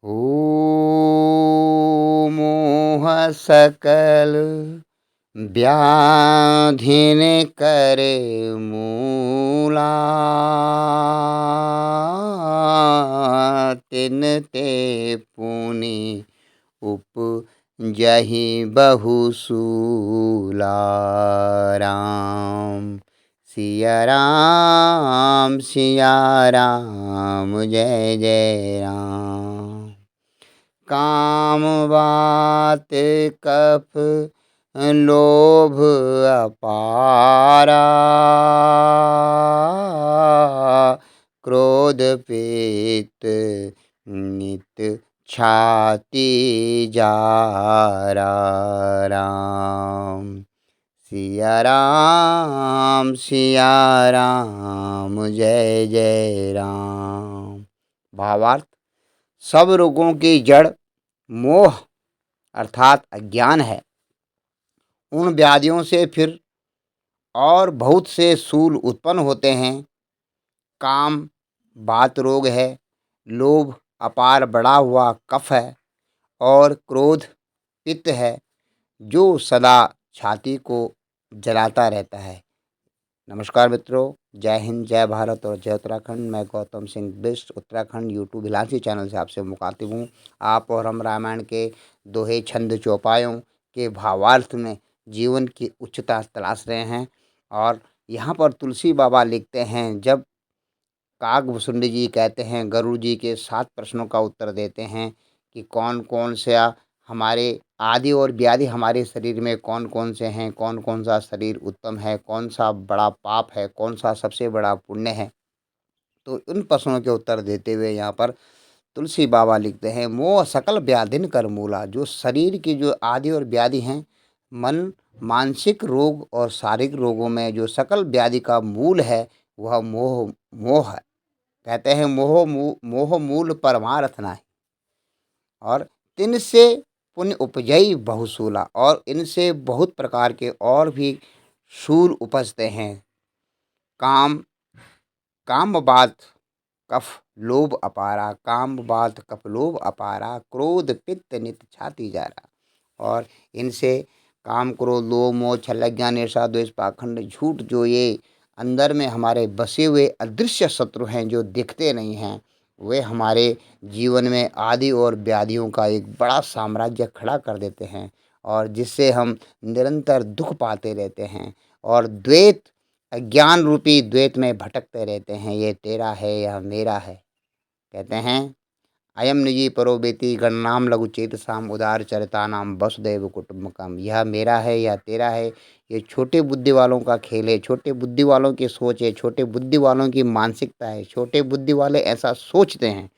ॐ मोह सकल व्याधिन कर मूला। तिन ते पुनि उपजहि बहु सूला। राम सिया राम जय जय राम। काम बात कफ लोभ अपारा। क्रोध पीत नित छाती जारा। राम सिया राम जय जय राम। भावार्थ, सब रोगों की जड़ मोह अर्थात अज्ञान है। उन व्याधियों से फिर और बहुत से शूल उत्पन्न होते हैं। काम बात रोग है, लोभ अपार बढ़ा हुआ कफ है, और क्रोध पित्त है जो सदा छाती को जलाता रहता है। नमस्कार मित्रों, जय हिंद, जय भारत और जय उत्तराखंड। मैं गौतम सिंह बिष्ट उत्तराखंड यूट्यूब हिलांसी चैनल से आपसे मुखातिब हूँ। आप और हम रामायण के दोहे छंद चौपायों के भावार्थ में जीवन की उच्चता तलाश रहे हैं। और यहाँ पर तुलसी बाबा लिखते हैं, जब काकभुसुंडी जी कहते हैं, गरुड़ जी के 7 प्रश्नों का उत्तर देते हैं कि कौन कौन सा हमारे आदि और व्याधि हमारे शरीर में कौन कौन से हैं, कौन कौन सा शरीर उत्तम है, कौन सा बड़ा पाप है, कौन सा सबसे बड़ा पुण्य है। तो उन प्रश्नों के उत्तर देते हुए यहाँ पर तुलसी बाबा लिखते हैं, मोह सकल व्याधिन कर मूला। जो शरीर की जो आदि और व्याधि हैं, मन मानसिक रोग और शारीरिक रोगों में जो सकल व्याधि का मूल है वह मोह मोह है। कहते हैं मोह मूल परमार्थ नाहि। और तिन से पुण्य उपजई बहुसूला। और इनसे बहुत प्रकार के और भी शूल उपजते हैं। काम बात कफ लोभ अपारा। काम बात कफ लोभ अपारा। क्रोध पित्त नित छाती जारा। और इनसे काम क्रोध लोभ मोह छल अज्ञान ईर्ष्या द्वेष पाखंड झूठ, जो ये अंदर में हमारे बसे हुए अदृश्य शत्रु हैं जो दिखते नहीं हैं, वे हमारे जीवन में आदि और व्याधियों का एक बड़ा साम्राज्य खड़ा कर देते हैं, और जिससे हम निरंतर दुख पाते रहते हैं और द्वैत अज्ञान रूपी द्वैत में भटकते रहते हैं। ये तेरा है, यह मेरा है। कहते हैं, अयम निजी परो बेति गणनाम लघु चेत साम उदार चरिता नाम वसुदेव कुटुम्बकम। यह मेरा है, यह तेरा है, ये छोटे बुद्धि वालों का खेल है, छोटे बुद्धि वालों की सोच है, छोटे बुद्धि वालों की मानसिकता है। छोटे बुद्धि वाले ऐसा सोचते हैं।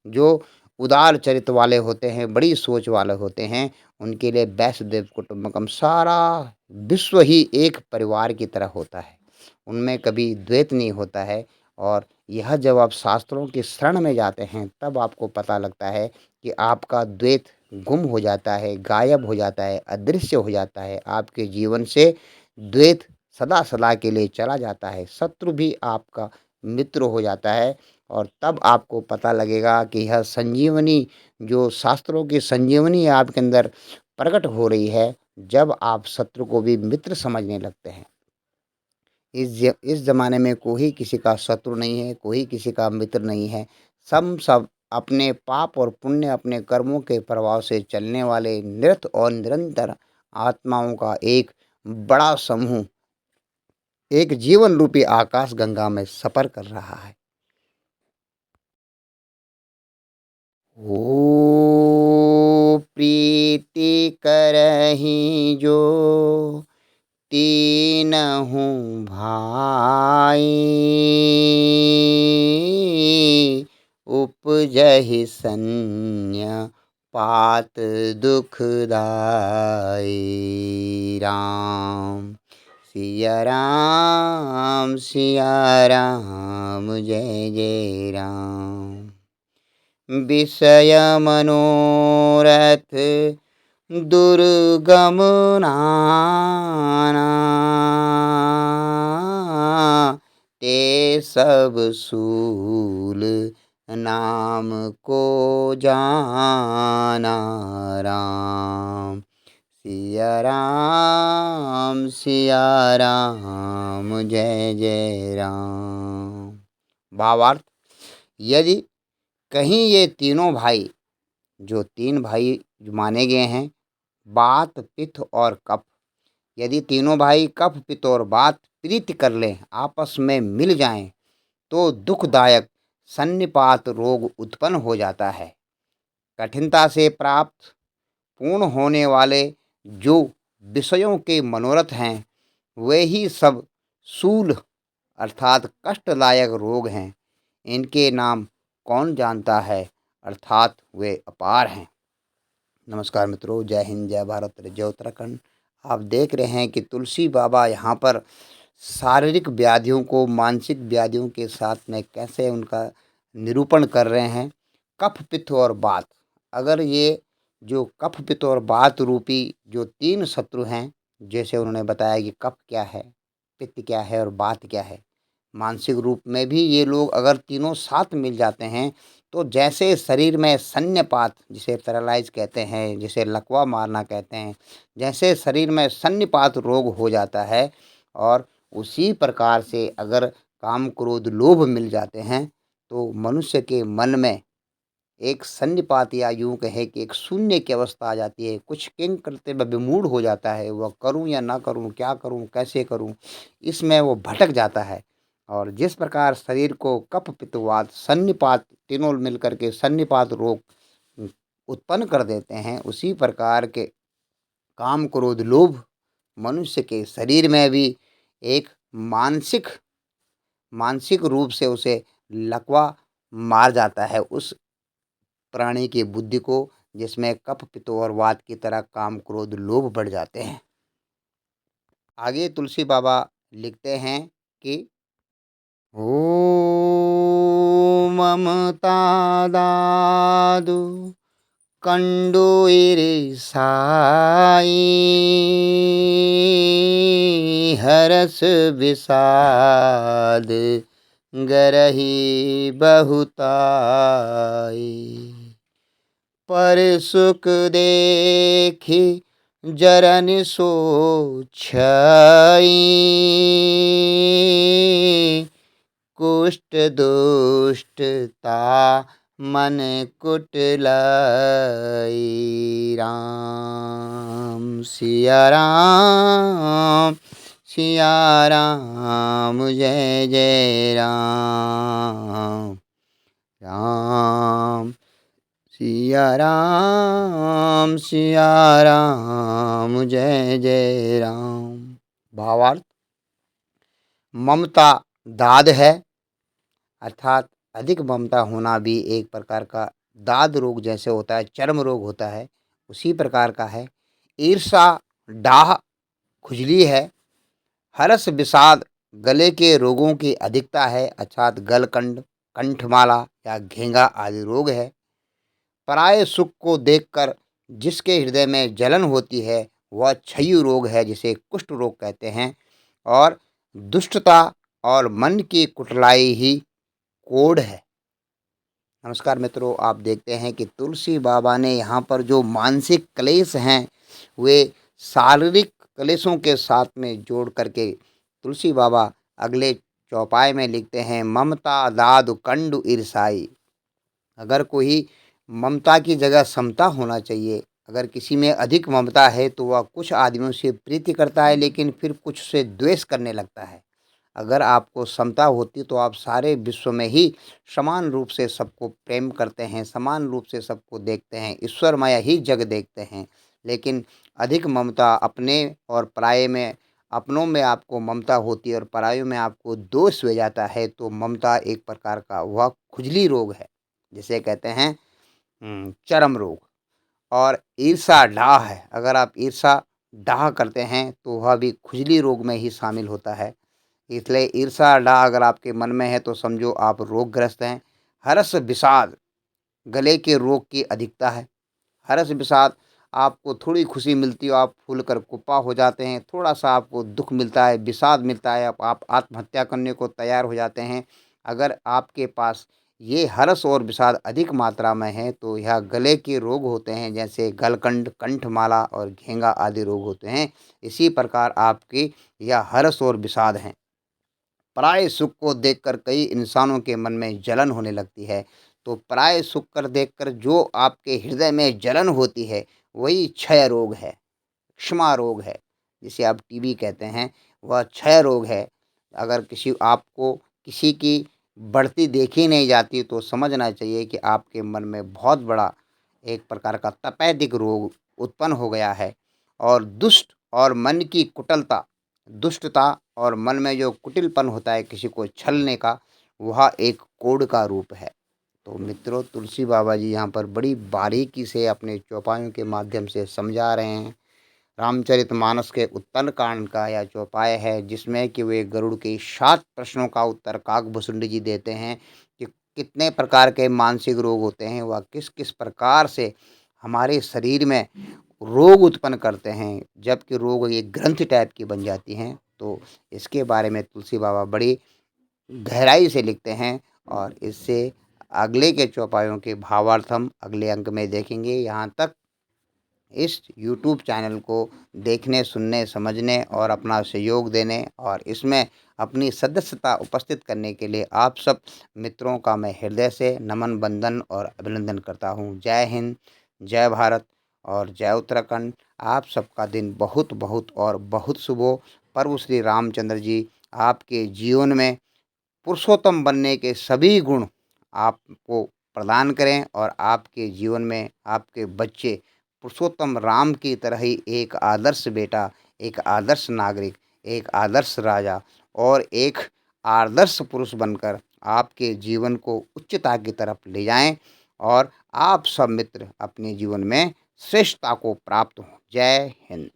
जो उदार चरित्र वाले होते हैं, बड़ी सोच वाले होते हैं, उनके लिए वसुदेव कुटुम्बकम, सारा विश्व ही एक परिवार की तरह होता है। उनमें कभी द्वैत नहीं होता है। और यह जब आप शास्त्रों की शरण में जाते हैं तब आपको पता लगता है कि आपका द्वैत गुम हो जाता है, गायब हो जाता है, अदृश्य हो जाता है। आपके जीवन से द्वैत सदा सदा के लिए चला जाता है। शत्रु भी आपका मित्र हो जाता है। और तब आपको पता लगेगा कि यह संजीवनी, जो शास्त्रों की संजीवनी आपके अंदर प्रकट हो रही है, जब आप शत्रु को भी मित्र समझने लगते हैं। इस ज़माने में कोई किसी का शत्रु नहीं है, कोई किसी का मित्र नहीं है। सब अपने पाप और पुण्य, अपने कर्मों के प्रभाव से चलने वाले निरत और निरंतर आत्माओं का एक बड़ा समूह एक जीवन रूपी आकाश गंगा में सफ़र कर रहा है। ओ प्रीति करहि जो तीनहु भाई। उपजहि सन्य पात दुखदाई। राम सिया राम जय जय राम। विषय मनोरथ दुर्गम नाना। ते सब सूल नाम को जाना राम। सिया राम जय जय राम। भावार्थ, यदि कहीं ये तीनों भाई, जो 3 भाई माने गए हैं, बात, पित्त और कफ, यदि तीनों भाई कफ, पित्त और बात प्रीति कर लें, आपस में मिल जाएं, तो दुखदायक सन्निपात रोग उत्पन्न हो जाता है। कठिनता से प्राप्त पूर्ण होने वाले जो विषयों के मनोरथ हैं, वे ही सब शूल अर्थात कष्टदायक रोग हैं। इनके नाम कौन जानता है, अर्थात वे अपार हैं। नमस्कार मित्रों, जय हिंद, जय भारत, जय उत्तराखंड। आप देख रहे हैं कि तुलसी बाबा यहाँ पर शारीरिक व्याधियों को मानसिक व्याधियों के साथ में कैसे उनका निरूपण कर रहे हैं। कफ, पित्त और बात, अगर ये जो कफ, पित्त और बात रूपी जो 3 शत्रु हैं, जैसे उन्होंने बताया कि कफ क्या है, पित्त क्या है और बात क्या है, मानसिक रूप में भी ये लोग अगर तीनों साथ मिल जाते हैं, तो जैसे शरीर में सन्निपात, जिसे पैरालाइज कहते हैं, जिसे लकवा मारना कहते हैं, जैसे शरीर में सन्निपात रोग हो जाता है, और उसी प्रकार से अगर काम, क्रोध, लोभ मिल जाते हैं, तो मनुष्य के मन में एक सन्निपात, या यूँ कहें कि एक शून्य की अवस्था आ जाती है। कुछ किंग करते वह विमूढ़ हो जाता है, वह करूं या ना करूं, क्या करूं, कैसे करूं, इसमें वो भटक जाता है। और जिस प्रकार शरीर को कफ, पित्त, वात, सन्निपात तीनों मिलकर के सन्निपात रोग उत्पन्न कर देते हैं, उसी प्रकार के काम, क्रोध, लोभ मनुष्य के शरीर में भी एक मानसिक रूप से उसे लकवा मार जाता है, उस प्राणी की बुद्धि को, जिसमें कफ, पित्त और वात की तरह काम, क्रोध, लोभ बढ़ जाते हैं। आगे तुलसी बाबा लिखते हैं कि ओ ममता दादु कंडो ईर्षाई, हरस विषाद गरही बहुताई। पर सुख देखी जरन सोछाई, कुष्ठ दुष्टता मन कुटिलाई। राम सिया राम जय जय राम। राम सिया राम जय जय राम। भावार्थ, ममता दाद है, अर्थात अधिक ममता होना भी एक प्रकार का दाद रोग जैसे होता है, चर्म रोग होता है, उसी प्रकार का है। ईर्षा डाह खुजली है। हर्ष विषाद गले के रोगों की अधिकता है, अर्थात गलकंठ, कंठमाला या घेंगा आदि रोग है। पराये सुख को देखकर जिसके हृदय में जलन होती है, वह क्षयु रोग है, जिसे कुष्ठ रोग कहते हैं। और दुष्टता और मन की कुटलाई ही कोढ़ है। नमस्कार मित्रों, आप देखते हैं कि तुलसी बाबा ने यहाँ पर जो मानसिक क्लेश हैं, वे शारीरिक क्लेशों के साथ में जोड़ करके तुलसी बाबा अगले चौपाई में लिखते हैं, ममता दाद कंडु ईर्षाई। अगर कोई ममता की जगह समता होना चाहिए। अगर किसी में अधिक ममता है तो वह कुछ आदमियों से प्रीति करता है, लेकिन फिर कुछ से द्वेष करने लगता है। अगर आपको समता होती तो आप सारे विश्व में ही समान रूप से सबको प्रेम करते हैं, समान रूप से सबको देखते हैं, ईश्वरमय ही जग देखते हैं। लेकिन अधिक ममता अपने और पराये में, अपनों में आपको ममता होती है और परायों में आपको दोष हो जाता है, तो ममता एक प्रकार का वह खुजली रोग है, जिसे कहते हैं चर्म रोग। और ईर्षा डाह है, अगर आप ईर्षा डाह करते हैं तो वह भी खुजली रोग में ही शामिल होता है। इसलिए ईर्षा डाह अगर आपके मन में है तो समझो आप रोगग्रस्त हैं। हर्ष विषाद गले के रोग की अधिकता है। हर्ष विषाद, आपको थोड़ी खुशी मिलती है आप फूल कर कुप्पा हो जाते हैं, थोड़ा सा आपको दुख मिलता है, विषाद मिलता है, आप आत्महत्या करने को तैयार हो जाते हैं। अगर आपके पास ये हर्ष और विषाद अधिक मात्रा में है तो यह गले के रोग होते हैं, जैसे गलकंठ, कंठमाला और घेंगा आदि रोग होते हैं। इसी प्रकार आपकी यह हर्ष और विषाद हैं। पराये सुख को देखकर कई इंसानों के मन में जलन होने लगती है। तो पराये सुख कर देखकर जो आपके हृदय में जलन होती है, वही क्षय रोग है, क्षमा रोग है, जिसे आप टीबी कहते हैं, वह क्षय रोग है। अगर आपको किसी की बढ़ती देखी नहीं जाती तो समझना चाहिए कि आपके मन में बहुत बड़ा एक प्रकार का तपेदिक रोग उत्पन्न हो गया है। और दुष्ट और मन की कुटिलता, दुष्टता और मन में जो कुटिलपन होता है किसी को छलने का, वह एक कोढ़ का रूप है। तो मित्रों, तुलसी बाबा जी यहाँ पर बड़ी बारीकी से अपने चौपाइयों के माध्यम से समझा रहे हैं। रामचरितमानस के उत्तरकांड कांड का यह चौपाई है, जिसमें कि वे गरुड़ के 7 प्रश्नों का उत्तर काकभूषुंडी जी देते हैं कि कितने प्रकार के मानसिक रोग होते हैं, वह किस किस प्रकार से हमारे शरीर में रोग उत्पन्न करते हैं, जबकि रोग एक ग्रंथि टाइप की बन जाती हैं। तो इसके बारे में तुलसी बाबा बड़ी गहराई से लिखते हैं और इससे अगले के चौपाइयों के भावार्थ हम अगले अंक में देखेंगे। यहाँ तक इस YouTube चैनल को देखने, सुनने, समझने और अपना सहयोग देने और इसमें अपनी सदस्यता उपस्थित करने के लिए आप सब मित्रों का मैं हृदय से नमन, वंदन और अभिनंदन करता हूँ। जय हिंद, जय भारत और जय उत्तराखंड। आप सबका दिन बहुत बहुत और बहुत शुभ हो। प्रभु श्री रामचंद्र जी आपके जीवन में पुरुषोत्तम बनने के सभी गुण आपको प्रदान करें और आपके जीवन में आपके बच्चे पुरुषोत्तम राम की तरह ही एक आदर्श बेटा, एक आदर्श नागरिक, एक आदर्श राजा और एक आदर्श पुरुष बनकर आपके जीवन को उच्चता की तरफ ले जाएं और आप सब मित्र अपने जीवन में श्रेष्ठता को प्राप्त हों। जय हिंद।